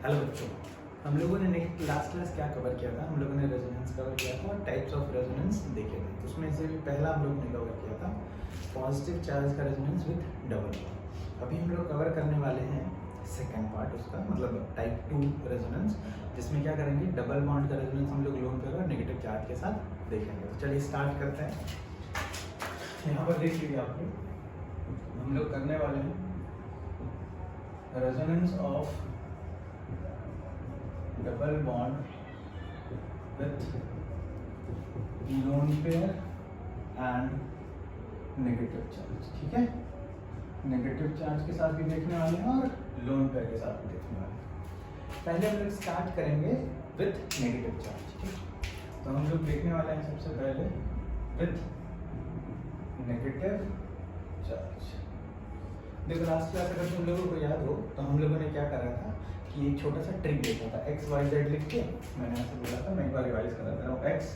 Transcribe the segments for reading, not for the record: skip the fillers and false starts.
Hello बच्चों, हम लोगों ने लास्ट क्लास क्या कवर किया था? हम लोगों ने रेजोनेंस कवर किया था और टाइप्स ऑफ रेजोनेंस देखे थे। तो उसमें से भी पहला हम लोग ने कवर किया था पॉजिटिव चार्ज का रेजोनेंस विद डबल बॉन्ड। अभी हम लोग कवर करने वाले हैं सेकेंड पार्ट उसका, मतलब टाइप 2 रेजोनेंस, जिसमें क्या करेंगे, डबल बॉन्ड का रेजोनेंस हम लोग लोन पेयर और नेगेटिव चार्ज के साथ देखेंगे। तो चलिए स्टार्ट करते हैं। यहाँ पर देख लीजिए आप लोग, हम लोग करने वाले हैं resonance of double bond with lone pair and negative charge. ठीक है, नेगेटिव चार्ज के साथ भी देखने वाले हैं और लोन पेयर के साथ भी देखने वाले हैं। पहले हम लोग स्टार्ट करेंगे विथ नेगेटिव चार्ज। ठीक, तो हम लोग देखने वाले हैं सबसे पहले विथ नेगेटिव चार्ज। देखो लास्ट क्लास अगर तुम लोगों को याद हो तो हम लोगों ने क्या करा था कि एक छोटा सा ट्रिक देखा था, एक्स वाई जेड लिख के मैंने ऐसे बोला था, मैं एक बार रिवाइज करा दे रहा हूँ। X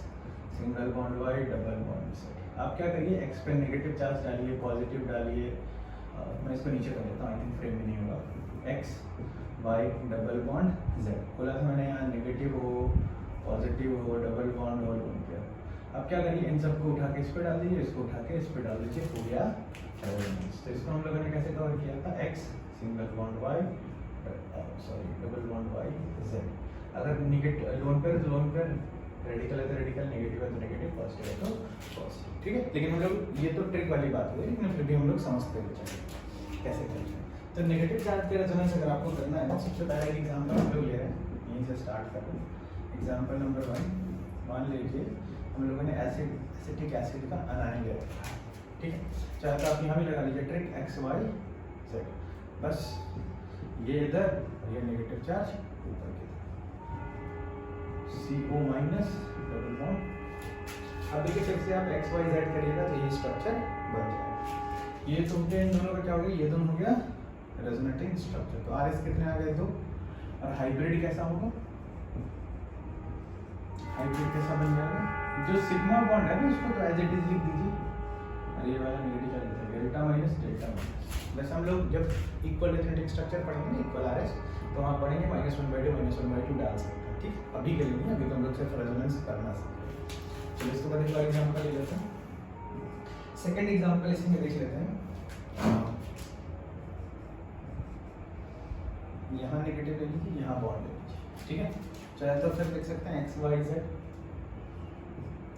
single bond Y, double bond Z. आप क्या करिए, एक्स पे नेगेटिव चार्ज डालिए, पॉजिटिव डालिए। मैं इसको नीचे कर लेता हूँ, आई थिंक फ्रेम में नहीं होगा। X Y double bond Z बोला था मैंने, यहाँ नेगेटिव हो, पॉजिटिव हो, डबल बॉन्ड हो, लोन पेयर। अब क्या करिए, इन सबको उठा के इस पे डाल दीजिए, इसको उठा के इस पे डाल दीजिए, हो गया रेजोनेंस। तो इसको हम लोगों ने कैसे कवर किया था, X single bond Y, sorry double bond Y Z. अगर नेगेटिव लोन पेयर तो लोन पेयर, रेडिकल है तो रेडिकल, नेगेटिव है तो नेगेटिव, पॉजिटिव है तो पॉजिटिव। ठीक है, लेकिन हम लोग ये तो ट्रिक वाली बात हुई, लेकिन फिर भी हम लोग समझते हुए चलेंगे कैसे करते हैं। तो नेगेटिव चार्ज के रेजोनेंस अगर आपको करना है, सबसे पहला एक एग्जाम्पल हम लोग ले रहे हैं, यहीं से स्टार्ट कर रहे हैं। एग्जाम्पल नंबर 1, मान लीजिए हम लोगों ने एसिटिक एसिड का अनायन ले रखा है। ठीक है, चाहे तो आप यहाँ भी लगा लीजिए ट्रिक, एक्स वाई जेड, बस ये इधर और ये नेगेटिव चार्ज ऊपर की तरफ, CO माइनस डबल बॉन्ड। अब देखिए फिर से आप एक्स वाई जेड करिएगा तो ये स्ट्रक्चर बन जाएगा। ये तो इन दोनों का क्या हो गया, ये दोनों हो गया रेजोनेटिंग स्ट्रक्चर। तो आर एस कितने आ गए, 2। और हाइब्रिड कैसा होगा, हाइब्रिड कैसा बन जाएगा, जो सिग्मा बॉन्ड है ना उसको तो एज इट इज लिख दीजिए, और ये वाला नेगेटिव चार्ज है डेल्टा माइनस डेल्टा माइनस। वैसे हम लोग जब इक्वल रेजोनेटिंग स्ट्रक्चर पढ़ेंगे ना, इक्वल आरएस, तो वहाँ पढ़ेंगे -1/2 -1/2 डाल सकते हैं। ठीक, अभी के लिए नहीं, अभी तो हम लोग सिर्फ रेजोनेंस करना सीखेंगे। चलिए इसके बाद एक और एग्जांपल ले लेते हैं। सेकंड एग्जांपल इसमें देख लेते हैं। यहाँ नेगेटिव ले लीजिए, यहाँ बॉन्ड ले लीजिए। ठीक है, चाहे तो फिर लिख सकते हैं एक्स वाई जेड,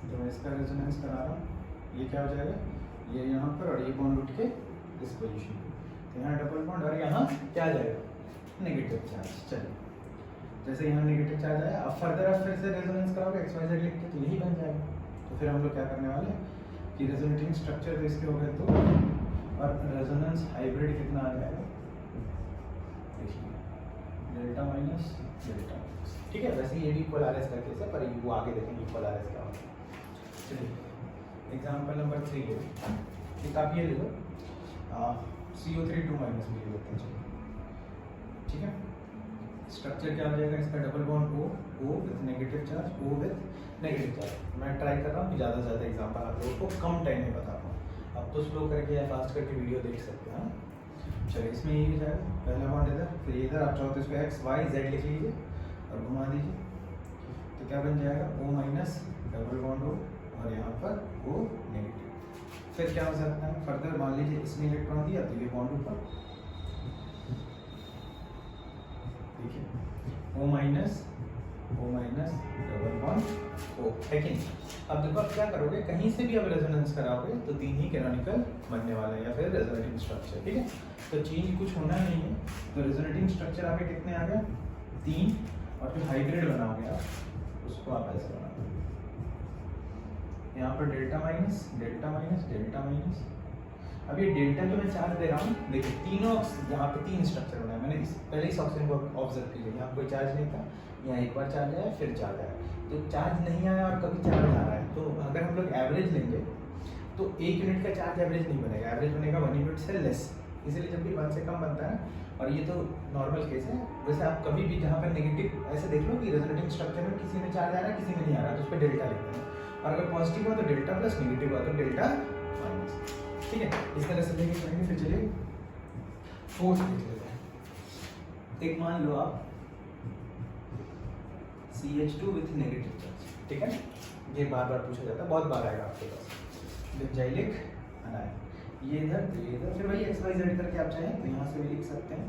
जो मैं इसका रेजोनेंस करा रहा हूँ, ये क्या हो जाएगा, ये यहाँ पर और ये बॉन्ड उठ के इस पोजीशन पे, तो यहाँ डबल बॉन्ड और यहाँ क्या आ जाएगा, नेगेटिव चार्ज। चलिए, जैसे यहाँ नेगेटिव चार्ज आया, अब फर्दर आप फिर से रेजोनेंस कराओगे एक्स वाई जेड लिख के, तो यही बन जाएगा। तो फिर हम लोग क्या करने वाले हैं कि रेजोनेटिंग स्ट्रक्चर तो इसके हो गए 2, और रेजोनेंस हाइब्रिड कितना आ जाएगा, देखिए डेल्टा माइनस डेल्टा माइनस। ठीक है, वैसे ये भी इक्वल आर एस का केस है, पर वो आगे देखेंगे इक्वल आर एस क्या होगा। चलिए एग्जाम्पल नंबर 3 ले लो, एक आप ये ले लो, CO3 2 माइनस भी ले लेते हैं। ठीक है, स्ट्रक्चर क्या हो जाएगा इसका, double bond O with negative charge, O with negative charge. मैं ट्राई कर रहा हूँ कि ज़्यादा से ज़्यादा एग्जाम्पल आप लोगों को कम टाइम में बता पाऊँ। अब तो स्लो करके या फास्ट करके वीडियो देख सकते हैं। चलिए इसमें ये हो जाएगा, पहला बॉन्ड इधर, फिर इधर आप चाहो तो इसको एक्स वाई जेड लिख लीजिए और घुमा दीजिए, तो क्या बन जाएगा, O minus double bond O, और यहाँ पर O नेगेटिव। फिर क्या हो सकता है, फर्दर मान लीजिए इसने इलेक्ट्रॉन दिया तो ये बॉन्ड ऊपर, देखिए O minus double bond O है कि नहीं। अब देखो आप क्या करोगे, कहीं से भी अब रेजोनेंस कराओगे तो 3 ही कैनोनिकल बनने वाले हैं, या फिर रेजोनेटिंग स्ट्रक्चर। ठीक है, तो चेंज कुछ होना नहीं है। तो रेजोनेटिंग स्ट्रक्चर आपके कितने आ गए, 3, और फिर हाइब्रिड बनाओगे आप, उसको आप ऐसे बनाओगे, यहाँ पर delta minus delta minus delta minus. अब ये डेल्टा जो मैं चार्ज दे रहा हूँ, देखिए तीनों यहाँ पे 3 स्ट्रक्चर बनाए मैंने, पहले इस ऑप्शन को ऑब्जर्व कीजिए, यहाँ कोई चार्ज नहीं था, यहाँ एक बार चार्ज आया फिर चार्ज आया, तो चार्ज नहीं आया और कभी चार्ज आ रहा है। तो अगर हम लोग एवरेज लेंगे तो 1 यूनिट का चार्ज एवरेज नहीं बनेगा, एवरेज बनेगा 1 यूनिट से लेस, इसलिए जब भी 1 से कम बनता है, और ये तो नॉर्मल केस है। वैसे आप कभी भी जहाँ पर नेगेटिव ऐसे देख लो कि रेजोनेटिंग स्ट्रक्चर में किसी में चार्ज आ रहा है किसी में नहीं आ रहा है, तो उस पर डेल्टा लिखते हैं, और अगर पॉजिटिव हुआ तो डेल्टा प्लस, नेगेटिव हुआ तो डेल्टा माइनस। ठीक है, इस तरह से लेके चलेंगे। फिर चलिए फोर्स देख लेते हैं। एक मान लो आप CH2 विथ नेगेटिव चार्ज, ठीक है। ये बार बार पूछा जाता है, बहुत बार आएगा आपके पास। बेंजाइलिक अनायन, ये इधर तो ये इधर, फिर वही XYZ करके आप चाहें तो यहाँ से भी लिख सकते हैं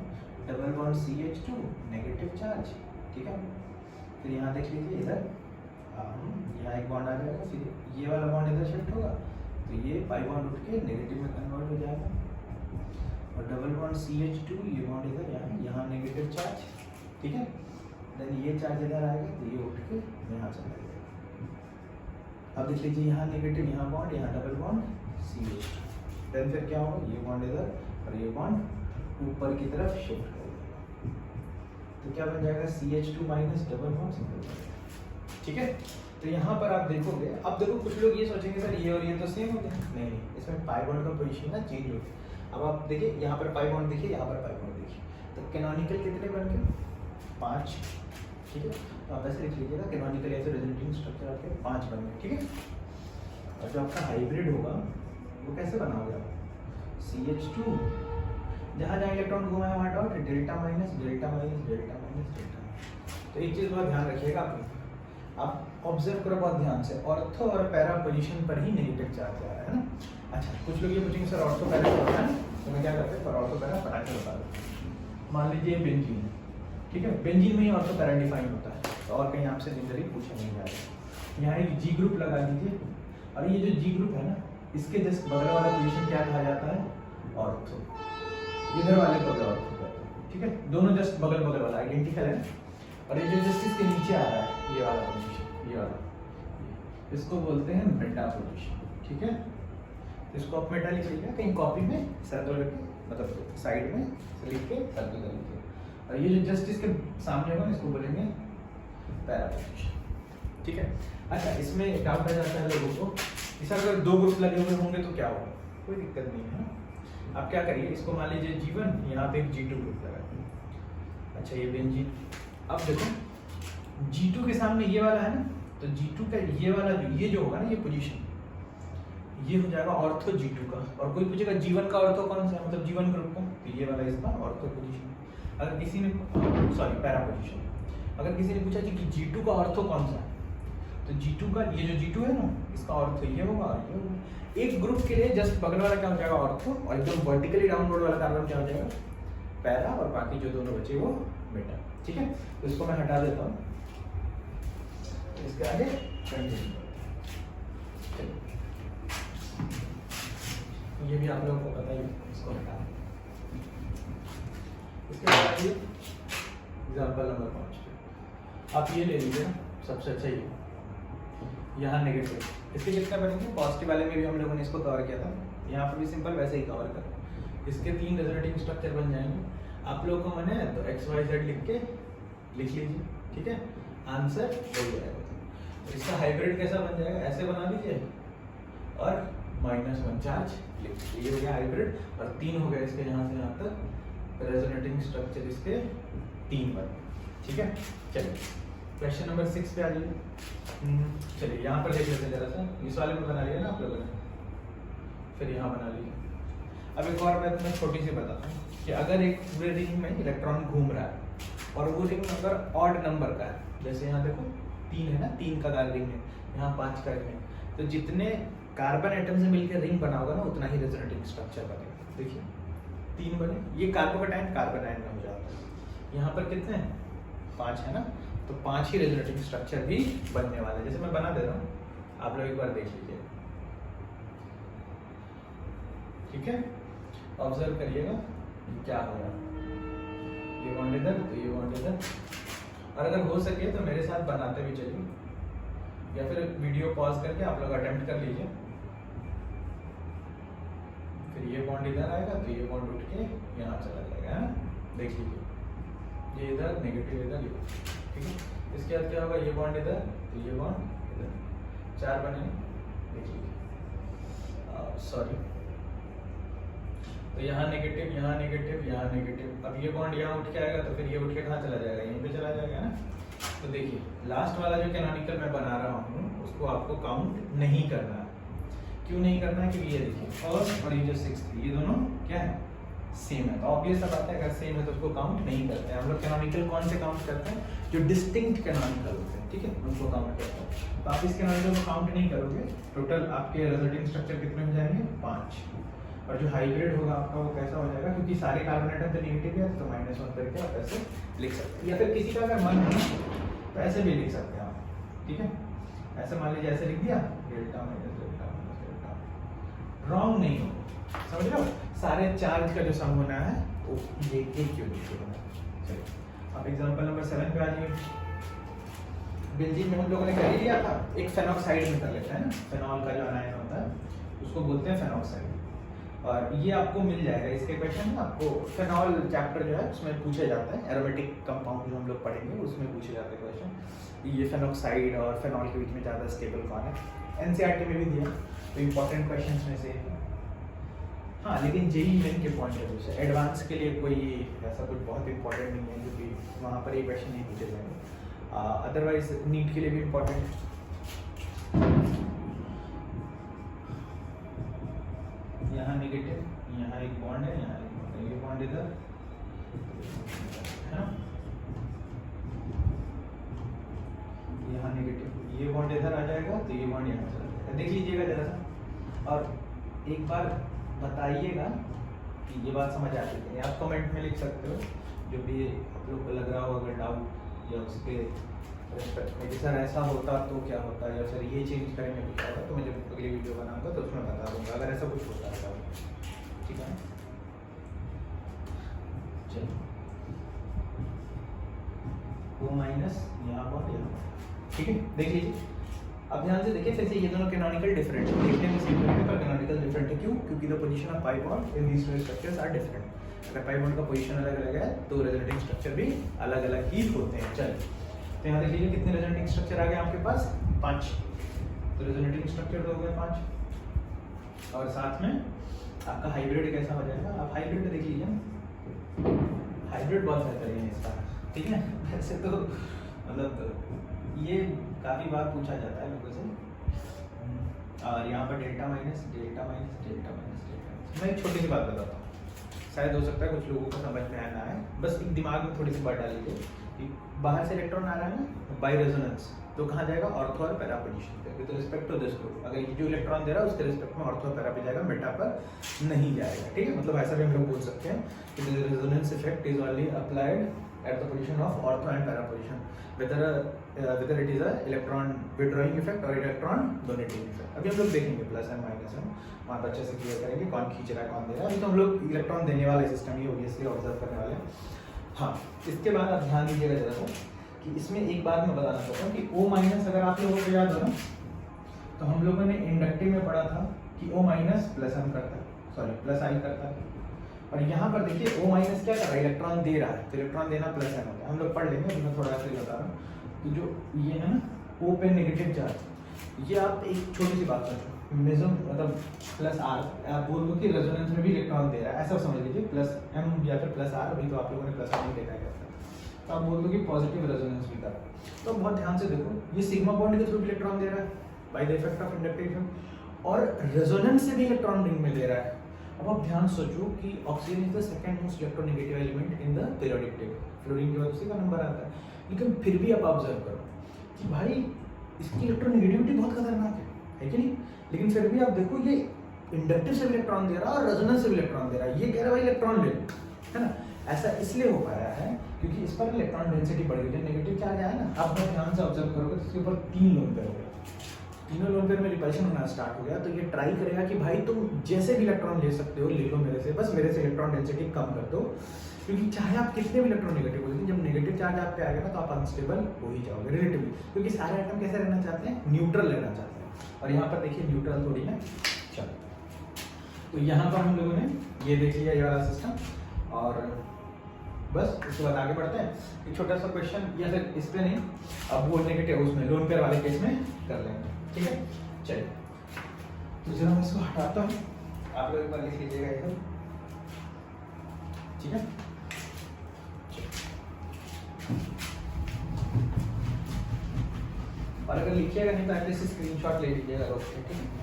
double bond CH2 negative charge, ठीक है। फिर यहाँ देख लीजिए इधर यहाँ एक बॉन्ड आ जाएगा, फिर ये वाला बॉन्ड इधर शिफ्ट होगा तो ये पाई बॉन्ड उठ के नेगेटिव में कन्वर्ट हो जाएगा, और डबल बॉन्ड CH2 ये बॉन्ड इधर यहाँ नेगेटिव चार्ज, ठीक है। देन ये चार्ज इधर आएगा तो ये उठ के यहाँ चला जाएगा। अब देख लीजिए यहाँ नेगेटिव, यहाँ बॉन्ड, यहाँ डबल बॉन्ड CH2, देन फिर क्या होगा, ये बॉन्ड इधर और ये बॉन्ड ऊपर की तरफ शिफ्ट हो जाएगा, तो क्या बन जाएगा CH2 minus double bond single bond, ठीक है। तो यहाँ पर आप देखोगे, अब देखो कुछ लोग ये सोचेंगे सर ये और ये तो सेम हो गया, नहीं, इसमें पाई बॉन्ड का पोजीशन ना चेंज हो गया। अब आप देखिए यहाँ पर पाई बॉन्ड देखिए, यहाँ पर पाई बॉन्ड देखिए, तो कैनोनिकल कितने बन गए, 5, ठीक है। तो आप ऐसे लिख लीजिएगा कैनोनिकल ऐसे रेजोनेटिंग स्ट्रक्चर आपके 5 बन गए, ठीक है। और जो आपका हाइब्रिड होगा वो कैसे बनाओगे आप, CH2 जहाँ जहाँ इलेक्ट्रॉन घुमाया वहाँ dot, delta minus delta minus delta minus delta. तो एक चीज़ बहुत ध्यान रखिएगा आप ऑब्जर्व करो बहुत ध्यान से, ऑर्थो और पैरा पोजीशन पर ही नेगेटिव चार्ज आ रहा है ना। अच्छा, कुछ लोग ये पूछेंगे सर ऑर्थो पैरा क्या होता है, तो मैं क्या करते हैं, पर ऑर्थो पैरा फटाके बता दो। मान लीजिए बेंजीन, ठीक है, बेंजीन में ही ऑर्थो पैरा डिफाइन होता है, तो और कहीं आपसे जनरली पूछा नहीं जा रहा। यहाँ एक G ग्रुप लगा दीजिए, और ये जो G ग्रुप है ना, इसके जस्ट बगल वाला पोजीशन क्या कहा जाता है, ऑर्थो। इधर वाले को ऑर्थो कहते हैं, ठीक है, दोनों जस्ट बगल बगल वाला आइडेंटिकल है। और ये जो जस्ट इसके नीचे आ रहा है, ये वाला पोजीशन, ये वाला, इसको बोलते हैं मेटा पोजीशन, ठीक है। इसको आप मेटा लिख लीजिए कहीं कॉपी में, सर्कल करके, मतलब साइड में लिख के सर्कल कर लीजिए। और ये जो जस्ट इसके सामने होगा इसको बोलेंगे पैरा पोजीशन, ठीक है। अच्छा, इसमें डाउट आ जाता है लोगों को कि सर अगर 2 ग्रुप लगे हुए होंगे तो क्या होगा, कोई दिक्कत नहीं है। आप क्या करिए, इसको मान लीजिए G1, यहाँ पे एक G2 ग्रुप लगा। अच्छा, ये बेंजीन, अब देखो G2 के सामने ये वाला है ना, तो G2 का ये वाला ये जो होगा ना, ये पोजीशन, ये हो जाएगा ऑर्थो G2 का। और कोई पूछेगा G1 का ऑर्थो कौन सा है, मतलब G1 ग्रुप का, तो ये वाला इसका ऑर्थो पोजीशन। अगर किसी ने सॉरी पैरा पोजीशन, अगर किसी ने पूछा कि G2 का ऑर्थो कौन सा है, तो G2 का ये जो G2 है ना, इसका ऑर्थो ये होगा और ये होगा। एक ग्रुप के लिए जस्ट बगल वाला क्या हो जाएगा, ऑर्थो, और एकदम वर्टिकली डाउनवर्ड वाला कार्बन क्या हो जाएगा, पैरा, और बाकी जो दोनों बचे वो मेटा, ठीक है। तो इसको मैं हटा देता हूँ, इसके आगे कंटिन्यू। ये भी आप लोगों को पता ही है, इसको हटा। इसके बाद ये एग्जाम्पल नंबर 5 आप ये ले लीजिए ना, सबसे अच्छा ये यहाँ नेगेटिव, इसके कितने बनेंगे, पॉजिटिव वाले में भी हम लोगों ने इसको कवर किया था, यहाँ पर भी सिंपल वैसे ही कवर कर, इसके 3 रेजोनेटिंग स्ट्रक्चर बन जाएंगे। आप लोगों को मैंने तो XYZ लिख लीजिए, ठीक है, आंसर हो जाएगा। तो इसका हाइब्रिड कैसा बन जाएगा, ऐसे बना लीजिए और -1 चार्ज लिख लीजिए, ये हो गया हाइब्रिड। और 3 हो गया इसके यहाँ से यहाँ तक रेजोनेटिंग स्ट्रक्चर, इसके 3 बन, ठीक है। चलिए क्वेश्चन नंबर 6 पे आ जाइए। चलिए यहाँ पर देख लेते हैं जरा सा, इस वाले में बना लिया ना आप लोगों ने, फिर यहाँ बना लिया। अब एक और बात मैं छोटी सी बताता हूँ कि अगर एक पूरे रिंग में इलेक्ट्रॉन घूम रहा है और वो रिंग अगर ऑड नंबर का है, जैसे यहाँ देखो 3 है ना, 3 का रिंग है, यहाँ 5 का रिंग है, तो जितने कार्बन एटम से मिलकर रिंग बना होगा ना, उतना ही रेजोनेटिंग स्ट्रक्चर बनेगा। देखिए 3 बने, ये कार्बोकेटाइन कार्बोनाइन में हो जाता है। यहाँ पर कितने हैं, 5 है ना, तो 5 ही रेजोनेटिंग स्ट्रक्चर भी बनने वाले हैं। जैसे मैं बना दे रहा हूँ, आप लोग एक बार देख लीजिए, ठीक है, ऑब्जर्व करिएगा क्या हो रहा है। ये बॉन्ड इधर, तो ये बॉन्ड इधर, और अगर हो सके तो मेरे साथ बनाते भी चलिए, या फिर वीडियो पॉज करके आप लोग अटेम्प्ट कर लीजिए। फिर ये बॉन्ड इधर आएगा तो ये बॉन्ड उठ के यहाँ चला जाएगा, है ना, देख लीजिए, ये इधर नेगेटिव इधर, ठीक है। इसके बाद क्या होगा, ये बॉन्ड इधर तो ये बॉन्ड इधर, 4 बने, देख लीजिए, सॉरी, तो यहाँ नेगेटिव, यहाँ नेगेटिव, यहाँ नेगेटिव। अब ये बॉन्ड यहाँ उठ के आएगा तो फिर ये उठ के कहाँ चला जाएगा, यहीं पे चला जाएगा ना। तो देखिए लास्ट वाला जो कैनोनिकल मैं बना रहा हूँ उसको आपको काउंट नहीं करना है। क्यों नहीं करना है, क्योंकि ये देखिए फर्स्ट और ये जो 6th, ये दोनों क्या है, सेम है, तो ऑब्वियस बात है अगर सेम है तो उसको काउंट नहीं करते हैं हम लोग। कैनोनिकल कौन से काउंट करते हैं? जो डिस्टिंक्ट कैनोनिकल होते हैं, ठीक है, उनको काउंट करते हैं। तो आप इस कैनोनिकल को काउंट नहीं करोगे, टोटल आपके रिजल्टिंग स्ट्रक्चर कितने हो जाएंगे? 5। और जो हाइब्रिड होगा आपका वो कैसा हो जाएगा, क्योंकि सारे कार्बन आइटम तो नेगेटिव है तो -1 करके आप ऐसे लिख सकते हैं, या फिर किसी का अगर मन हो तो ऐसे भी लिख सकते हैं आप, ठीक है। ऐसे मान लीजिए ऐसे लिख दिया delta minus delta minus delta, wrong नहीं हो, समझ रहे हो? सारे चार्ज का जो सम होना है वो ये एक यूनिट से होना है। चलिए अब एग्जांपल नंबर 7 पे आ जाइए। बेंजीन में हम लोगों ने कर ही लिया था, एक फेनॉक्साइड में कर लेते हैं ना, फेनॉल का जो अनायन होता है उसको बोलते हैं फेनॉक्साइड। और ये आपको मिल जाएगा इसके क्वेश्चन, आपको फेनॉल चैप्टर जो है उसमें पूछे जाते हैं, एरोमेटिक कंपाउंड जो हम लोग पढ़ेंगे उसमें पूछे जाते हैं क्वेश्चन, ये फेनॉक्साइड और फेनॉल के बीच में ज़्यादा स्टेबल कौन है, एनसीईआरटी में भी दिया, तो इंपॉर्टेंट क्वेश्चन में से। हाँ लेकिन जेईई मेन के पॉइंट ऑफ व्यू से एडवांस के लिए कोई ऐसा कुछ बहुत इंपॉर्टेंट नहीं है, क्योंकि वहाँ पर ये क्वेश्चन नहीं पूछे जाएंगे। अदरवाइज नीट के लिए भी इम्पोर्टेंट, यहाँ नेगेटिव, यहाँ एक बॉन्ड है, यहाँ एक बॉन्ड है, ये बॉन्ड इधर है ना, यहाँ नेगेटिव, ये बॉन्ड इधर आ जाएगा तो ये बॉन्ड यहाँ चला जाएगा। देख लीजिएगा जरा सा, और एक बार बताइएगा कि ये बात समझ आ रही है। आप कमेंट में लिख सकते हो जो भी आप लोग को लग रहा हो अगर डाउट, या उसके रेस्पेक्ट में कि सर ऐसा होता तो क्या होता है, या सर ये चेंज करेंगे तो क्या होता, तो मैं जब अगली वीडियो बनाऊंगा तो उसमें बता दूंगा अगर ऐसा कुछ होता है। ठीक है, चलिए वो माइनस यहाँ पर यहाँ, ठीक है, देख लीजिए। अब ध्यान से देखिए, फिर से ये दोनों कैनोनिकल डिफरेंट है, देखने में सेम लगते हैं पर कैनोनिकल डिफरेंट है। क्यों? क्योंकि the position of pi bond in these two structures are different. अगर पाई बॉन्ड का पोजीशन अलग अलग है तो रिजल्टिंग स्ट्रक्चर भी अलग अलग ही होते हैं। चलिए तो यहाँ देख लीजिए कितने रिजल्टिंग स्ट्रक्चर आ गए आपके पास? 5। तो रिजल्टिंग स्ट्रक्चर तो हो गए 5, और साथ में आपका हाइब्रिड कैसा हो जाएगा? आप हाइब्रिड देख लीजिए, हाइब्रिड बहुत बेहतर है इसका, ठीक है। वैसे तो मतलब ये काफ़ी बार पूछा जाता है लोगों से। और यहाँ पर delta minus delta minus delta minus delta minus, मैं एक छोटी सी बात बताता हूँ, शायद हो सकता है कुछ लोगों को समझ में आना है, बस एक दिमाग में थोड़ी सी बात डाल लीजिए कि बाहर से इलेक्ट्रॉन आ रहा है ना बाय रेजोनेंस, तो कहाँ जाएगा? ऑर्थो और पैरा पोजीशन पे with respect to this group. अगर ये जो इलेक्ट्रॉन दे रहा है उसके रिस्पेक्ट में ऑर्थो और पैरा पे जाएगा, मेटा पर नहीं जाएगा, ठीक है। मतलब ऐसा भी हम लोग बोल सकते हैं कि the resonance effect is only applied at the position of ortho and para position, whether it is a electron withdrawing effect or electron donating effect। अभी हम लोग देखेंगे प्लस एंड माइनस में, वहाँ पर अच्छे से क्लियर करेंगे कौन खींच रहा है कौन दे रहा है। अभी तो हम लोग इलेक्ट्रॉन देने वाले सिस्टम ही ऑब्वियसली ऑब्जर्व करने वाले हैं। हाँ, इसके बाद आप ध्यान दीजिएगा जरा सा कि इसमें एक बात मैं बताना चाहता हूँ कि O माइनस अगर आप लोगों को याद हो ना, तो हम लोगों ने इंडक्टिव में पढ़ा था कि O माइनस प्लस M करता है, सॉरी प्लस I करता है। और यहाँ पर देखिए O माइनस क्या कर रहा है? इलेक्ट्रॉन दे रहा है, तो इलेक्ट्रॉन देना प्लस M होता है। हम लोग पढ़ लेंगे, मैं थोड़ा सा बता रहा हूँ। तो जो ये है ना O पे नेगेटिव चार्ज, ये आप एक छोटी सी बात सोचो, मेजम मतलब प्लस R, आप बोल दो कि रेजोनेंस में भी इलेक्ट्रॉन दे रहा है, ऐसा समझ लीजिए प्लस M या फिर प्लस R। अभी तो आप लोगों ने प्लस R नहीं देखा है, तो आप बोल दो कि पॉजिटिव रेजोनेंस भी कर रहा है। तो बहुत ध्यान से देखो, ये सिग्मा बॉन्ड के थ्रू इलेक्ट्रॉन दे रहा है by the effect of inductive, और रेजोनेंस से भी इलेक्ट्रॉन रिंग में दे रहा है। अब आप ध्यान सोचो कि oxygen is the second most electronegative element in the periodic table, fluorine के बाद उसी का नंबर आता है। लेकिन फिर भी आप ऑब्जर्व करो कि भाई इसकी इलेक्ट्रोनेगेटिविटी बहुत खतरनाक है कि नहीं? लेकिन फिर भी आप देखो ये इंडक्टिव से भी इलेक्ट्रॉन दे रहा है और रेजोनेंस से भी इलेक्ट्रॉन दे रहा है। ये कह रहा है भाई इलेक्ट्रॉन ले, है ना। ऐसा इसलिए हो पाया है क्योंकि इस पर इलेक्ट्रॉन डेंसिटी बढ़ गई। जब नेगेटिव चार्ज आया ना, आप बहुत ध्यान से ऑब्जर्व करोगे तो इसके ऊपर 3 लोन पेयर हो गया, तीनों लोन पेयर में रिपल्शन होना स्टार्ट हो गया। तो ये ट्राई करेगा कि भाई तुम जैसे भी इलेक्ट्रॉन ले सकते हो ले लो मेरे से, बस मेरे से इलेक्ट्रॉन डेंसिटी कम कर दो। क्योंकि चाहे आप कितने भी इलेक्ट्रॉन नेगेटिव हो, लेकिन जब नेगेटिव चार्ज आप पे आएगा ना तो आप अनस्टेबल हो ही जाओगे रिलेटिवली, क्योंकि सारे एटम कैसे रहना चाहते हैं? न्यूट्रल रहना चाहते हैं। और यहाँ पर देखिए न्यूट्रल थोड़ी है। चलो, तो यहाँ पर हम लोगों ने ये देख लिया ये वाला सिस्टम, और बस उसके बाद आगे बढ़ते हैं। एक छोटा सा क्वेश्चन, या फिर इस पे नहीं, अब वो नेगेटिव उसमें लोन पेयर वाले केस में कर लेंगे, ठीक है। चलिए तो जरा मैं इसको हटाता हूँ, आप लोग एक बार लिख लीजिएगा एकदम, ठीक है। और अगर लिखिएगा नहीं तो एटलीस्ट स्क्रीनशॉट ले लीजिएगा रोज के, ठीक है।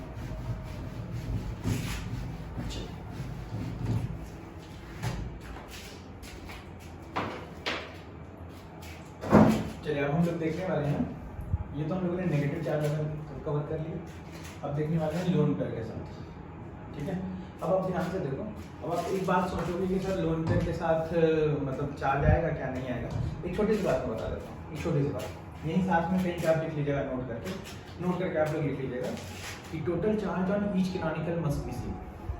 चलिए अब हम लोग देखने वाले हैं, ये तो हम लोगों ने नेगेटिव चार्ज कवर कर लिया, अब देखने वाले हैं लोन पेयर के साथ। ठीक है, अब आप ध्यान से देखो, अब आप एक बात सोचोगे कि सर लोन पेयर के साथ मतलब चार्ज आएगा क्या नहीं आएगा। एक छोटी सी बात मैं बता देता हूँ, एक छोटी सी बात यहीं साथ में कहीं आप लिख लीजिएगा, नोट करके आप लोग लिख लीजिएगा कि total charge on each canonical must be same.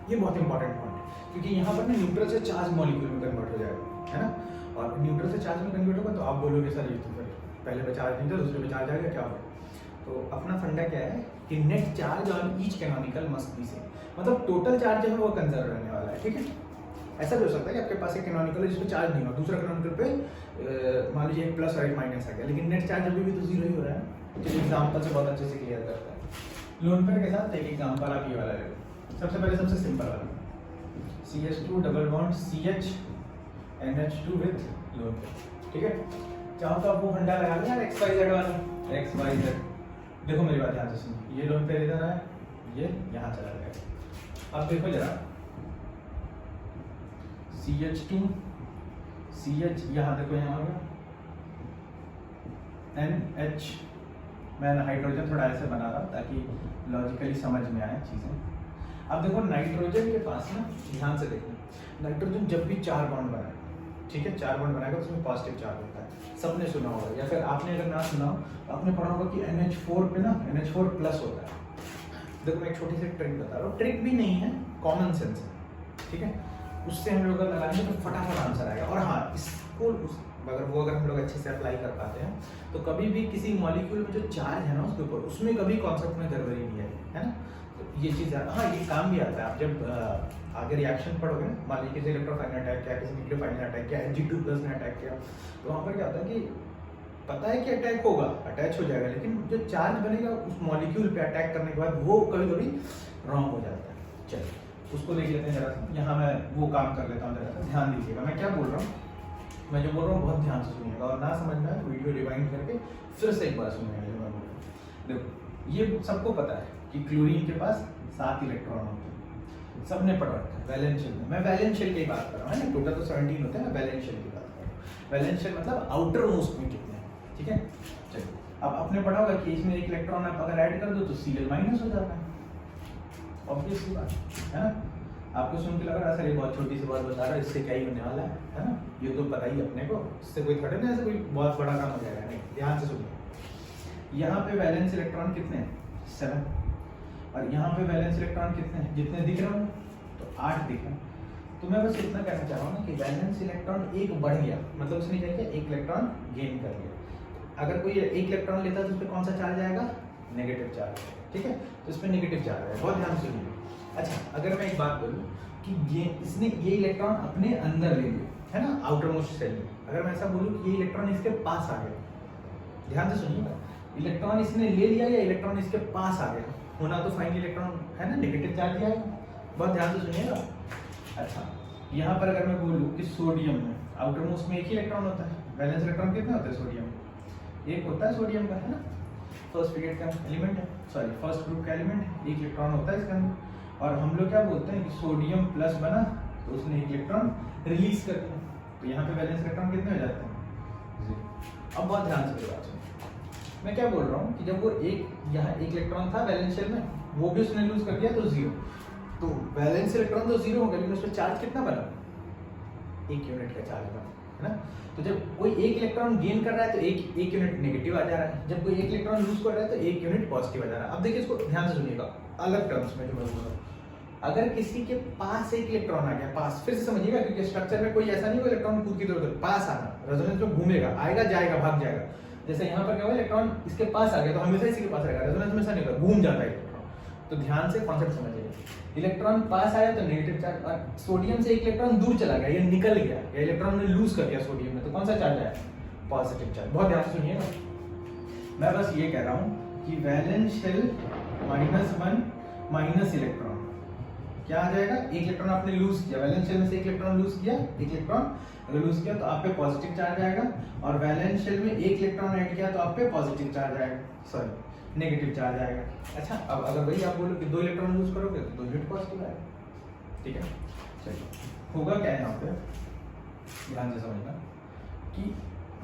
ये बहुत इंपॉर्टेंट पॉइंट है, क्योंकि यहाँ पर ना न्यूट्रल से चार्ज मॉलिक्यूल में कन्वर्ट हो जाएगा, है ना। और न्यूट्रल से चार्ज में कन्वर्ट होगा तो आप बोलोगे सर ये तो फिर पहले पे चार्ज नहीं था दूसरे पे चार्ज आएगा क्या होगा। तो अपना फंडा क्या है कि net charge on each canonical must be same, मतलब टोटल चार्ज जो है वो कंजर्व रहने वाला है। ठीक है, ऐसा भी हो सकता है कि आपके पास एक कैनोनिकल है जिसमें चार्ज नहीं हो, दूसरा कैनोनिकल पे मान लीजिए एक प्लस और एक माइनस आ गया, लेकिन नेट चार्ज अभी भी तो जीरो ही हो रहा है। चलिए एग्जाम्पल से बहुत अच्छे से क्लियर करता है। लोन पेयर के साथ एक एग्जाम्पल आप ये वाला ले लो। सबसे पहले सबसे सिंपल वाला CH2 double bond CH NH2 with lone pair. ठीक है, चाहो तो आप वो फंडा लगा लो यार XYZ वाला, XYZ। देखो मेरी बात ध्यान से सुनो, ये लोन पेयर इधर है, ये यहाँ चला गया। अब देखो जरा CH2 CH यहाँ देखो, यहाँ गया NH। मैं हाइड्रोजन थोड़ा ऐसे बना रहा ताकि लॉजिकली समझ में आए चीज़ें। अब देखो नाइट्रोजन के पास ना, ध्यान से देखना, नाइट्रोजन जब भी 4 बॉन्ड बनाए, ठीक है, 4 बॉन्ड बनाएगा तो उसमें पॉजिटिव चार्ज होता है। सबने सुना होगा, या फिर आपने अगर ना सुना हो तो आपने पढ़ा होगा कि NH4 पे ना NH4 प्लस होता है। देखो मैं एक छोटी सी ट्रिक बता रहा हूँ, ट्रिक भी नहीं है, कॉमन सेंस है। ठीक है, उससे हम लोग अगर लगाएंगे तो फटाफट आंसर आएगा। और हाँ, इसको अगर हम लोग अच्छे से अप्लाई कर पाते हैं तो कभी भी किसी मॉलिक्यूल में जो चार्ज है ना उसके ऊपर, उसमें कभी कॉन्सेप्ट में गड़बड़ी नहीं है, है ना। तो ये चीज़ हाँ, ये काम भी आता है। आप जब आगे रिएक्शन पढ़ोगे ना, मान लीजिए किसी इलेक्ट्रोफाइल ने अटैक किया, किसी न्यूक्लियोफाइल ने अटैक किया, Hg2+ ने अटैक किया, तो वहाँ पर क्या होता है कि पता है कि अटैक होगा, अटैच हो जाएगा, लेकिन जो चार्ज बनेगा उस मॉलिक्यूल पे अटैक करने के बाद वो कभी कभी रॉन्ग हो जाता है। चलिए उसको देख लेते हैं जरा सा। यहाँ मैं वो काम कर लेता हूँ, जरा सा ध्यान दीजिएगा मैं क्या बोल रहा हूँ। मैं जो बोल रहा हूँ बहुत ध्यान से सुनिएगा, और ना समझ में आए तो वीडियो रिवाइंड करके फिर से एक बार सुनिएगा जो मैं बोल रहा हूँ। देखो ये सबको पता है कि क्लोरीन के पास 7 इलेक्ट्रॉन होते हैं, सबने पढ़ रखा है वैलेंस शेल में। मैं वैलेंस शेल की बात कर रहा हूँ, है ना, टोटल तो 17 होते हैं, मैं वैलेंस शेल की बात कर रहा हूँ। वैलेंस शेल मतलब आउटर मोस्ट में कितने हैं। ठीक है, चलिए अब आपने पढ़ा होगा कि इसमें एक इलेक्ट्रॉन आप अगर ऐड कर दो तो Cl- हो जाता है, ऑब्वियस सी बात है ना। आपको सुन के लग रहा है सर ये बहुत छोटी सी बात बता रहा है, इससे क्या ही होने वाला है ना, ये तो पता ही अपने को, इससे कोई थोड़े ना ऐसे कोई बहुत बड़ा काम हो जाएगा। नहीं, ध्यान से सुनिए, यहाँ पे वैलेंस इलेक्ट्रॉन कितने हैं 7, और यहाँ पे वैलेंस इलेक्ट्रॉन कितने हैं, जितने दिख रहे हैं तो 8 दिख रहे हैं। तो मैं बस इतना कहना चाह रहा हूँ ना कि वैलेंस इलेक्ट्रॉन एक बढ़ गया, मतलब उसने क्या किया, एक इलेक्ट्रॉन गेन कर लिया। अगर कोई एक इलेक्ट्रॉन लेता है तो उस पर कौन सा चार्ज आएगा, नेगेटिव चार्ज। ठीक है, तो इस पर नेगेटिव चार्ज आएगा, बहुत ध्यान से सुनिए। अच्छा, अगर मैं एक बात बोलूँ कि इसने ये इलेक्ट्रॉन अपने अंदर ले लिया, है ना, आउटर मोस्ट सेल में, अगर मैं ऐसा बोलूँ कि ये इलेक्ट्रॉन इसके पास आ गया, ध्यान से सुनिएगा, इलेक्ट्रॉन इसने ले लिया या इलेक्ट्रॉन इसके पास आ गया, होना तो फाइनल इलेक्ट्रॉन है ना, नेगेटिव चार्ज ही आएगा। बहुत ध्यान से सुनिएगा। अच्छा, यहाँ पर अगर मैं बोलूँ कि सोडियम में आउटर मोस्ट में एक ही इलेक्ट्रॉन होता है, वैलेंस इलेक्ट्रॉन कितने होते हैं सोडियम में, एक होता है सोडियम का, है ना, फर्स्ट पीरियड का एलिमेंट है, सॉरी फर्स्ट ग्रुप का एलिमेंट है, एक इलेक्ट्रॉन होता है इसके अंदर। और हम लोग क्या बोलते हैं कि सोडियम प्लस बना तो उसने एक इलेक्ट्रॉन रिलीज कर दिया, तो यहाँ पे वैलेंस इलेक्ट्रॉन कितने हो जाते हैं, 0। अब बहुत ध्यान से मेरी बात सुनो, मैं क्या बोल रहा हूँ कि जब वो यहाँ एक इलेक्ट्रॉन था वैलेंस शेल में, वो भी उसने लूज कर दिया तो 0, तो वैलेंस इलेक्ट्रॉन तो 0 हो गया, लेकिन उस पर चार्ज कितना बना, 1 यूनिट का चार्ज बना, है ना। तो जब कोई एक इलेक्ट्रॉन गेन कर रहा है तो एक यूनिट नेगेटिव आ जा रहा है, जब कोई एक इलेक्ट्रॉन लूज कर रहा है तो 1 यूनिट पॉजिटिव आ जा रहा है। अब देखिए इसको ध्यान से सुनिएगा, अलग टर्म्स में जो मैं बोल रहा हूँ, अगर किसी के पास एक इलेक्ट्रॉन आ गया, पास फिर से समझिएगा, क्योंकि स्ट्रक्चर में कोई ऐसा नहीं हो इलेक्ट्रॉन कूद के इधर पास आना, रेजोनेंस में घूमेगा, आएगा जाएगा भाग जाएगा। जैसे यहाँ पर क्या हुआ, इलेक्ट्रॉन इसके पास आ गया तो हमेशा इसी के पास रहेगा, रेजोनेंस में ऐसा नहीं होगा, घूम जाता है इलेक्ट्रॉन। तो ध्यान से कॉन्सेप्ट समझिए, इलेक्ट्रॉन पास आया तो नेगेटिव चार्ज, और सोडियम से एक इलेक्ट्रॉन दूर चला गया, ये निकल गया, या इलेक्ट्रॉन ने लूज कर दिया सोडियम में, तो कौन सा चार्ज आया, पॉजिटिव चार्ज। बहुत ध्यान से सुनिएगा, मैं बस ये कह रहा हूँ कि वैलेंस शेल -1 माइनस इलेक्ट्रॉन क्या आ जाएगा, एक इलेक्ट्रॉन आपने लूज किया, वैलेंस शेल में से एक इलेक्ट्रॉन लूज किया, एक इलेक्ट्रॉन अगर लूज किया तो आप पे पॉजिटिव चार्ज आएगा, और वैलेंस शेल में एक इलेक्ट्रॉन ऐड किया तो आप पे पॉजिटिव चार्ज आएगा, सॉरी नेगेटिव चार्ज आएगा। अच्छा, अब अगर वही आप बोलो कि 2 इलेक्ट्रॉन लूज करोगे तो 2 यूनिट पॉजिटिव आएगा। ठीक है, चलिए होगा क्या है यहाँ पे, ध्यान से समझना कि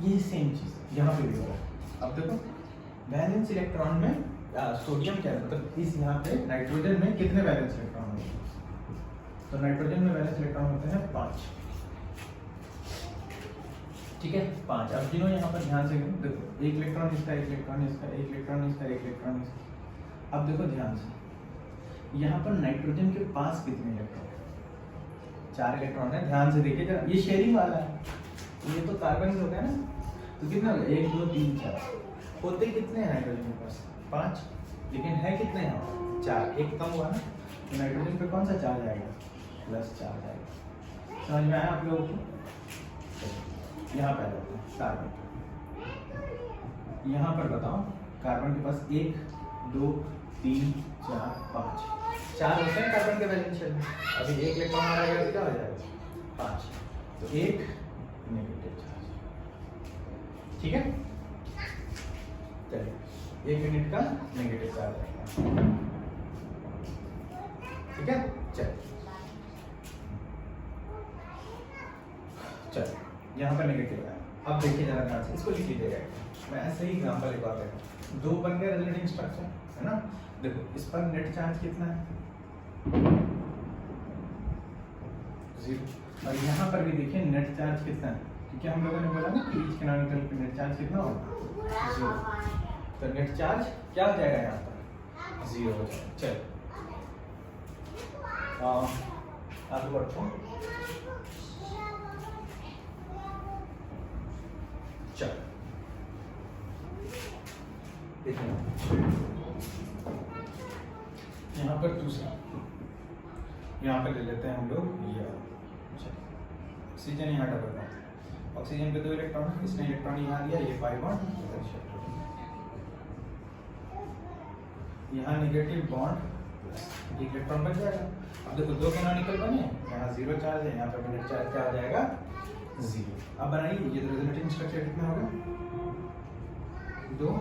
ये सेम चीज़ यहाँ पे भी हो रहा है। अब देखो वैलेंस इलेक्ट्रॉन में सोडियम क्या है, मतलब इस यहाँ पे नाइट्रोजन में कितने वैलेंस इलेक्ट्रॉन होते हैं? तो नाइट्रोजन में वैलेंस इलेक्ट्रॉन होते हैं 5, ठीक है 5। अब तीनों यहाँ पर ध्यान से देखो, एक इलेक्ट्रॉन इसका, एक इलेक्ट्रॉन इसका, एक इलेक्ट्रॉन इसका, एक इलेक्ट्रॉन इसका। अब देखो ध्यान से, यहाँ पर नाइट्रोजन के पास कितने इलेक्ट्रॉन है? 4 इलेक्ट्रॉन है। ध्यान से देखिए जरा, ये शेयरिंग वाला है, ये तो कार्बन होता है ना, तो कितना होगा 1 2 3 4, होते कितने हैं नाइट्रोजन के पास? 5, लेकिन है कितने हैं? 4, एक कम हुआ ना, तो नाइट्रोजन पे कौन सा चार्ज आएगा? +4 आएगा। समझ में आया आप लोगों को? यहाँ पे आ जाते हैं कार्बन। यहाँ पर बताओ, कार्बन के पास 1 2 3 4 5, 4 होते हैं कार्बन के वैलेंस शेल में। अभी एक इलेक्ट्रॉन आ गया तो क्या हो जाएगा? 5, तो 1 नेगेटिव चार्ज, ठीक है। चलिए 1 यूनिट का नेगेटिव चार्ज आएगा, ठीक है। चल यहाँ पर नेगेटिव है। अब देखिए जरा ध्यान से, इसको लिख लीजिएगा। मैं ऐसे ही एग्जांपल एक और देता हूँ। 2 बन गए रेजोनेटिंग स्ट्रक्चर, है ना। देखो इस पर नेट चार्ज कितना है? 0। और यहाँ पर भी देखिए नेट चार्ज कितना है, क्योंकि हम लोगों ने बोला ना कि ईच कैनोनिकल पे नेट चार्ज कितना होगा? 0। तो नेट चार्ज क्या हो जाएगा यहाँ पर? 0 हो जाएगा। चलो आगे बढ़ते हैं। चलो देखिए यहाँ पर दूसरा, यहाँ पर ले लेते हैं हम लोग ये ऑक्सीजन। यहाँ डबल बॉन्ड, ऑक्सीजन पे 2 इलेक्ट्रॉन है, इसने इलेक्ट्रॉन यहाँ लिया, ये पाई बॉन्ड इधर शिफ्ट हो गया। यहाँ नेगेटिव बॉन्ड, एक इलेक्ट्रॉन बच जाएगा। अब देखो 2 कैनोनिकल बने, यहाँ 0 चार्ज है, यहाँ पर नेट चार्ज क्या हो जाएगा? 0। अब बनाइए, ये रेजोनेटिंग स्ट्रक्चर कितना होगा? 2,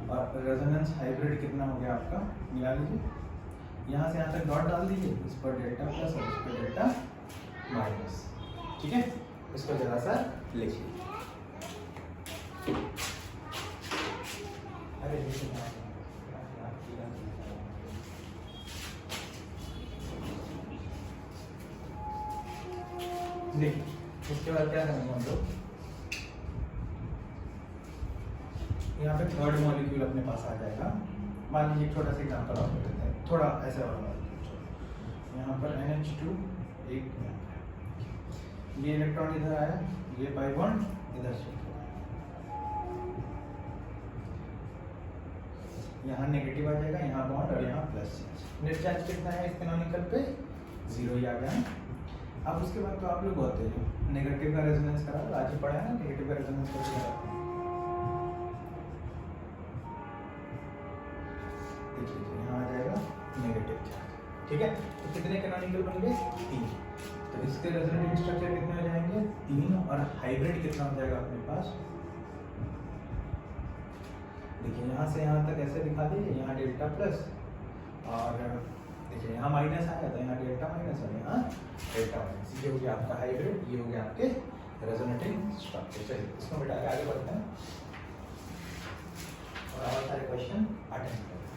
और रेजोनेंस हाइब्रिड कितना हो गया आपका? मिला लीजिए, यहाँ से यहाँ तक डॉट डाल दीजिए, इस पर डेल्टा प्लस और इस पर डेल्टा माइनस, ठीक है। इसको जरा सा लिखिए। अरे देखिए, इसके बाद क्या करेंगे हम लोग, यहाँ पे थर्ड मॉलिक्यूल अपने पास आ जाएगा। मान लीजिए छोटा सा एग्जांपल और लेते हैं, थोड़ा ऐसे वाला मॉलिक्यूल। यहाँ पर NH2 एक, ये इलेक्ट्रॉन इधर आया, ये पाई बॉन्ड इधर शिफ्ट हो गया, यहाँ नेगेटिव आ जाएगा, यहाँ बॉन्ड और यहाँ प्लस चार्ज। नेट चार्ज कितना है इस कैनोनिकल पे? 0 ही आ गया। अब उसके बाद तो आप लोग होते हैं नेगेटिव का रेजोनेंस करा, आज ही पढ़ा है ना नेगेटिव का रेजोनेंस कैसे कराते हैं। देखिए यहाँ आ जाएगा नेगेटिव चार्ज, ठीक है। तो कितने कैनोनिकल बन गए? 3। तो इसके रेजोनेटिंग स्ट्रक्चर कितने हो जाएंगे? 3, और हाइब्रिड कितना हो जाएगा अपने पास? देखिए यहाँ से यहाँ तक ऐसे दिखा दीजिए, यहाँ डेल्टा प्लस, और देखिए यहाँ माइनस आया तो यहाँ डेल्टा माइनस और यहाँ डेल्टा माइनस। ये हो गया आपका हाइब्रिड, ये हो गया आपके रेजोनेटिंग स्ट्रक्चर। चलिए इसको बिठा के आगे बढ़ते हैं और और सारे क्वेश्चन अटेंड करते हैं।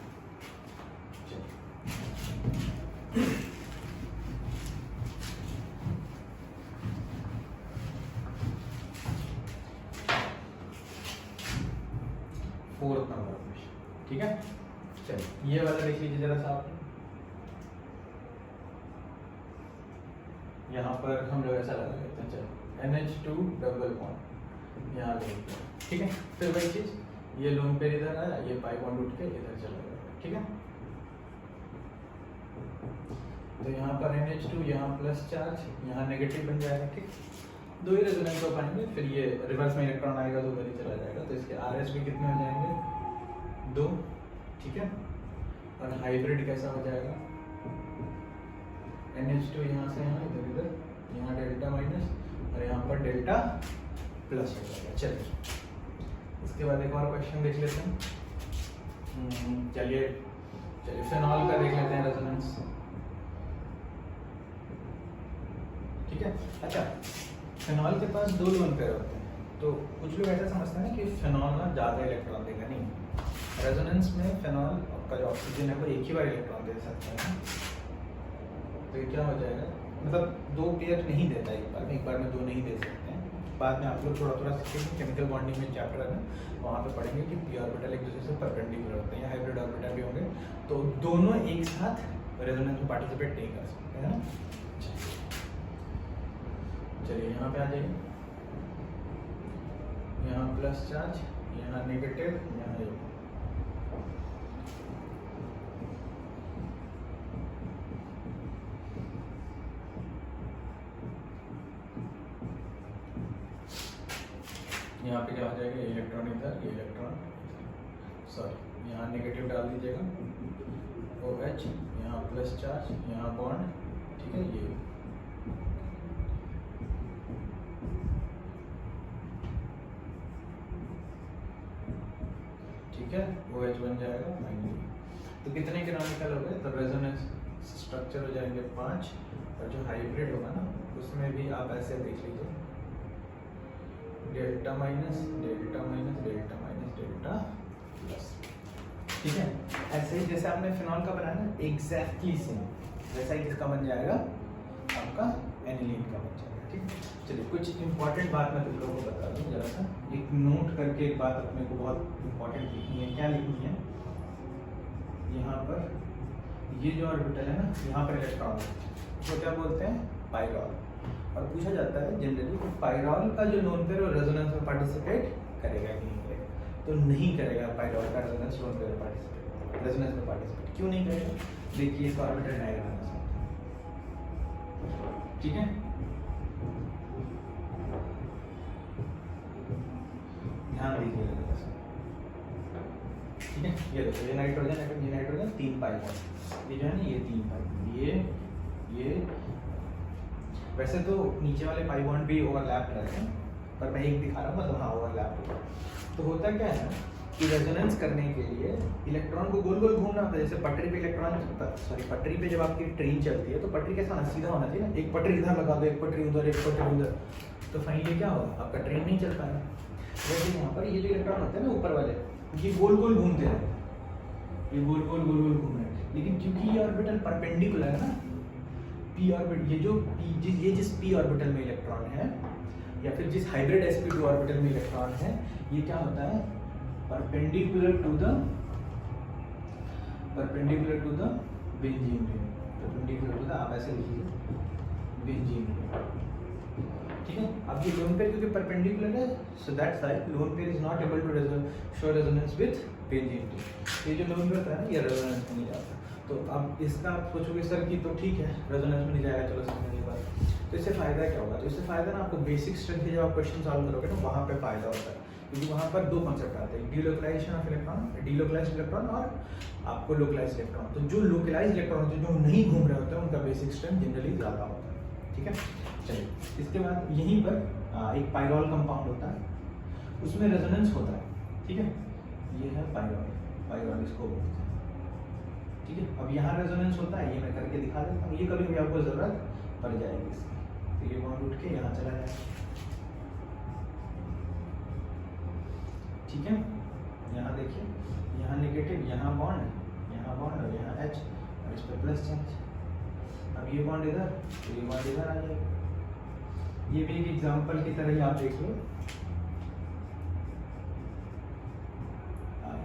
फोर्थ नंबर क्वेश्चन, ठीक है। चलिए ये वाला देख लीजिए जरा सा आप। यहाँ पर हम लोग ऐसा लगा लेते हैं, चलो NH2 डबल बॉन्ड यहाँ ले लेते हैं, ठीक है। फिर वही चीज, ये लोन पेयर इधर आया, ये पाई बॉन्ड उठ के इधर चला गया, ठीक है। तो यहाँ पर NH2, यहाँ प्लस चार्ज, यहाँ नेगेटिव बन जाएगा, ठीक। 2 ही रेजोनेंस हो पाएंगे, फिर ये रिवर्स में इलेक्ट्रॉन आएगा तो उधर ही चला जाएगा, तो इसके RS भी कितने हो जाएंगे? 2, ठीक है। और हाइब्रिड कैसा हो जाएगा? NH2 यहाँ से यहाँ, इधर इधर, यहाँ डेल्टा माइनस और यहाँ पर डेल्टा प्लस हो जाएगा। चलिए इसके बाद एक और क्वेश्चन देख लेते हैं। चलिए फिनॉल का देख लेते हैं रेजोनेंस, ठीक है। अच्छा, फिनॉल के पास 2 लोन पेयर होते हैं, तो कुछ लोग ऐसा समझते हैं ना कि फेनॉल ना ज़्यादा इलेक्ट्रॉन देगा, नहीं। रेजोनेंस में फेनॉल का जो ऑक्सीजन है वो एक ही बार इलेक्ट्रॉन दे सकता है। तो ये क्या हो जाएगा, मतलब 2 पेयर नहीं देता एक बार में 2 नहीं दे सकते हैं। बाद में आप लोग थोड़ा थोड़ा सीखेंगे, केमिकल बॉन्डिंग में चैप्टर है ना, वहाँ पे पढ़ेंगे कि पी ऑर्बिटल एक दूसरे से परपेंडिकुलर होते हैं या हाइब्रिड ऑर्बिटल भी होंगे, तो दोनों एक साथ रेजोनेंस में पार्टिसिपेट नहीं कर सकते हैं। चलिए यहाँ पे आ जाइए, यहाँ प्लस चार्ज, यहाँ नेगेटिव, यहाँ यहाँ पे क्या हो जाएगा, इलेक्ट्रॉन इधर, ये इलेक्ट्रॉन, सॉरी यहाँ नेगेटिव डाल दीजिएगा, OH, यहाँ प्लस चार्ज, यहाँ बॉन्ड, ठीक है, ये ठीक है, OH बन जाएगा फाइनली। तो कितने कैनोनिकल हो गए, तो रेजोनेंस स्ट्रक्चर हो जाएंगे 5, और जो हाइब्रिड होगा ना उसमें भी आप ऐसे देख लीजिए, delta minus delta minus delta minus delta plus, ठीक है। ऐसे ही जैसे आपने फिनॉल का बनाया ना, एग्जैक्टली सेम वैसा ही किसका बन जाएगा, आपका एनिलीन का बन जाएगा, ठीक है। चलिए कुछ इंपॉर्टेंट बात मैं तुम लोगों को बता दूँ जरा सा, एक नोट करके एक बात अपने को बहुत इंपॉर्टेंट लिखनी है। क्या लिखनी है, यहाँ पर ये जो ऑर्बिटल है ना, यहाँ पर इलेक्ट्रॉन है, तो क्या बोलते हैं, पायरॉल। और पूछा जाता है जनरली कि पायरॉल का जो लोन पेयर वो रेजोनेंस में पार्टिसिपेट करेगा कि नहीं करेगा, तो नहीं करेगा पायरॉल का resonance lone pair participate, resonance में पार्टिसिपेट क्यों नहीं करेगा, देखिए इसका ऑर्बिटल डायग्राम, ठीक है। ध्यान दीजिएगा, ठीक है। ये देखो, ये नाइट्रोजन 3 पाई बॉन्ड, ये जो है ना ये 3 पाई, ये वैसे तो नीचे वाले पाई बॉन्ड भी ओवरलैप रहते हैं, पर मैं एक दिखा रहा हूँ, मतलब हाँ ओवरलैप होता है। तो होता क्या है कि रेजोनेंस करने के लिए इलेक्ट्रॉन को गोल गोल घूमना होता है, जैसे पटरी पे इलेक्ट्रॉन, सॉरी पटरी पे जब आपकी ट्रेन चलती है तो पटरी कैसा होना, सीधा होना चाहिए ना, एक पटरी इधर लगा दो, एक पटरी उधर, एक पटरी उधर, तो फाइनली क्या होगा, आपका ट्रेन नहीं चल पाएगा। वैसे यहाँ पर ये जो इलेक्ट्रॉन होते हैं ना ऊपर वाले, ये गोल गोल घूमते हैं, ये गोल गोल घूम रहे हैं, लेकिन क्योंकि ये ऑर्बिटल परपेंडिकुलर है ना, पी ऑर्बिटल, ये जिस पी ऑर्बिटल में इलेक्ट्रॉन है या फिर जिस हाइब्रिड sp2 ऑर्बिटल में इलेक्ट्रॉन है, ये क्या होता है, perpendicular to the benzene ring, perpendicular to the, आप ऐसे लिखिए बेंजीन रिंग, ठीक है। अब ये लोन पेयर क्योंकि परपेंडिकुलर है, so that's why lone pair is not able to show resonance with benzene ring. ये जो लोन पेयर है ना, ये रेजोनेंस में नहीं जाता। तो अब इसका आप सोचोगे सर कि तो ठीक है रेजोनेंस में नहीं जाएगा, चलो समझने की बात, तो इससे फायदा क्या होगा, तो इससे फायदा ना आपको बेसिक स्ट्रेंथ के जब आप क्वेश्चन सॉल्व करोगे ना, वहाँ पे फायदा होता है, क्योंकि वहाँ पर 2 कॉन्सेप्ट आते हैं, delocalisation of electron, delocalised electron और आपको लोकलाइज्ड इलेक्ट्रॉन। तो जो लोकलाइज्ड इलेक्ट्रॉन होते हैं, जो नहीं घूम रहे होते हैं, उनका बेसिक स्ट्रेंथ जनरली ज़्यादा होता है, ठीक है। चलिए इसके बाद यहीं पर एक पायरॉल कंपाउंड होता है, उसमें रेजोनेंस होता है, ठीक है। ये है पायरॉल इसको बोलते हैं, ठीक है। अब यहाँ रेजोनेंस होता है, ये मैं करके दिखा देता हूँ, ये कभी भी आपको जरूरत पड़ जाएगी इसकी, तो ये बॉन्ड उठ के यहाँ चला जाएगा, ठीक है। यहाँ देखिए, यहाँ नेगेटिव, यहाँ बॉन्ड और यहाँ H, और इस पर प्लस चार्ज। अब ये बॉन्ड इधर, तो ये बॉन्ड इधर आ जाएगा। ये भी एक एग्जाम्पल की तरह ही आप देख लो,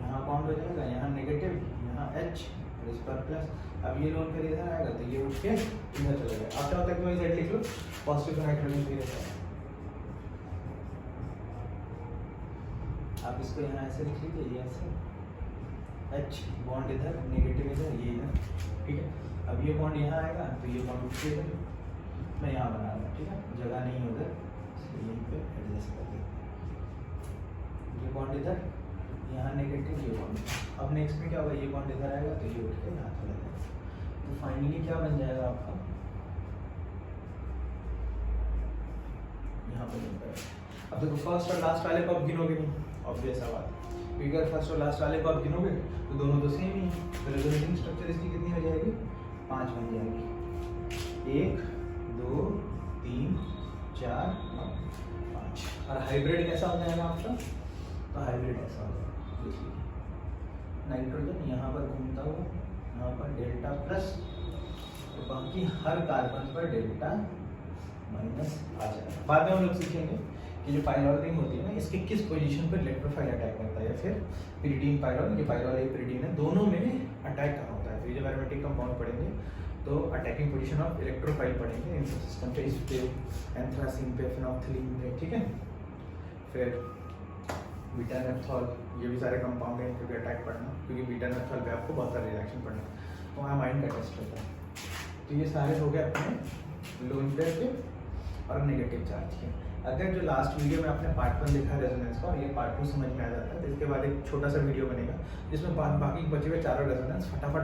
यहाँ बॉन्ड हो जाएगा, यहाँ नेगेटिव, यहाँ H, इस पर प्लस। अब ये लोन कर इधर आएगा तो ये उठ के इधर चला जाएगा। अब क्या होता है कि इधर लिख लो, पॉजिटिव नाइट्रोजन भी रहता है, आप इसको यहाँ ऐसे लिख लीजिए, ये ऐसे H बॉन्ड इधर, नेगेटिव इधर, ये इधर, ठीक है। अब ये बॉन्ड यहाँ आएगा तो ये बॉन्ड उठ के इधर, मैं यहाँ बना रहा हूँ, ठीक है, जगह नहीं है उधर, यहीं पे एडजस्ट कर देते हैं। ये बॉन्ड इधर, यहाँ नेगेटिव, ये बॉन्ड। अब नेक्स्ट में क्या होगा, ये बॉन्ड इधर आएगा तो ये उठ के यहाँ चला जाएगा, तो फाइनली क्या बन जाएगा आपका, यहाँ पे बन जाएगा। अब देखो फर्स्ट और लास्ट वाले को आप गिनोगे नहीं, ऑब्वियस है बात, क्योंकि अगर फर्स्ट और लास्ट वाले को आप गिनोगे तो दोनों तो सेम ही है, तो रेजोनेटिंग स्ट्रक्चर इसकी कितनी हो जाएगी, 5 बन जाएगी, 1 2 3 4 5। और हाइब्रिड कैसा हो जाएगा आपका, तो हाइब्रिड ऐसा हो जाएगा, देखिए नाइट्रोजन यहाँ पर घूमता हुआ यहाँ पर डेल्टा प्लस, तो बाकी हर कार्बन पर डेल्टा माइनस आ जाएगा। बाद में हम लोग सीखेंगे कि जो पायरोल रिंग होती है ना, इसके किस पोजीशन पर इलेक्ट्रोफाइल अटैक करता है, या फिर पिरिडीन पायरोल, ये पायरोल एक पिरिडीन है, दोनों में अटैक कहाँ होता है। तो ये जब एरोमेटिक कंपाउंड पढ़ेंगे तो अटैकिंग पोजीशन ऑफ इलेक्ट्रोफाइल पढ़ेंगे इन सिस्टम पे, इस पे एंथ्रासीन पे, फिनोल्फथलीन पे, ठीक है। फिर बीटा नेप्थॉल, ये भी सारे कंपाउंड हैं, इनको भी अटैक पढ़ना, क्योंकि बीटा नेप्थॉल पे आपको बहुत सारे रिएक्शन पढ़ना है, तो वहाँ माइंड का टेस्ट होता है। तो ये सारे हो गए अपने लोन पेयर के और नेगेटिव चार्ज के। अगर जो लास्ट वीडियो में आपने पार्ट 1 देखा रेजोनेंस का और ये पार्ट 2 समझ में आ जाता है, तो इसके बाद एक छोटा सा वीडियो बनेगा जिसमें बाकी बचे हुए चारों रेजोनेंस फटाफट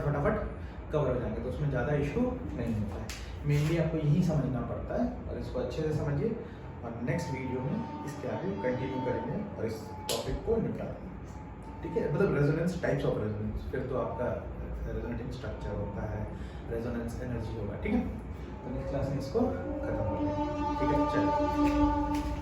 कवर हो जाएंगे, तो उसमें ज़्यादा इशू नहीं होता है। मेनली आपको यही समझना पड़ता है और इसको अच्छे से समझिए, और नेक्स्ट वीडियो में इसके आगे कंटिन्यू करेंगे और इस टॉपिक को निपटा देंगे, ठीक है। मतलब रेजोनेंस, टाइप्स ऑफ रेजोनेंस, फिर तो आपका रेजोनेटिंग स्ट्रक्चर होता है, रेजोनेंस एनर्जी होगा, ठीक है। तो नेक्स्ट क्लास में इसको खत्म करेंगे, ठीक है, चलिए।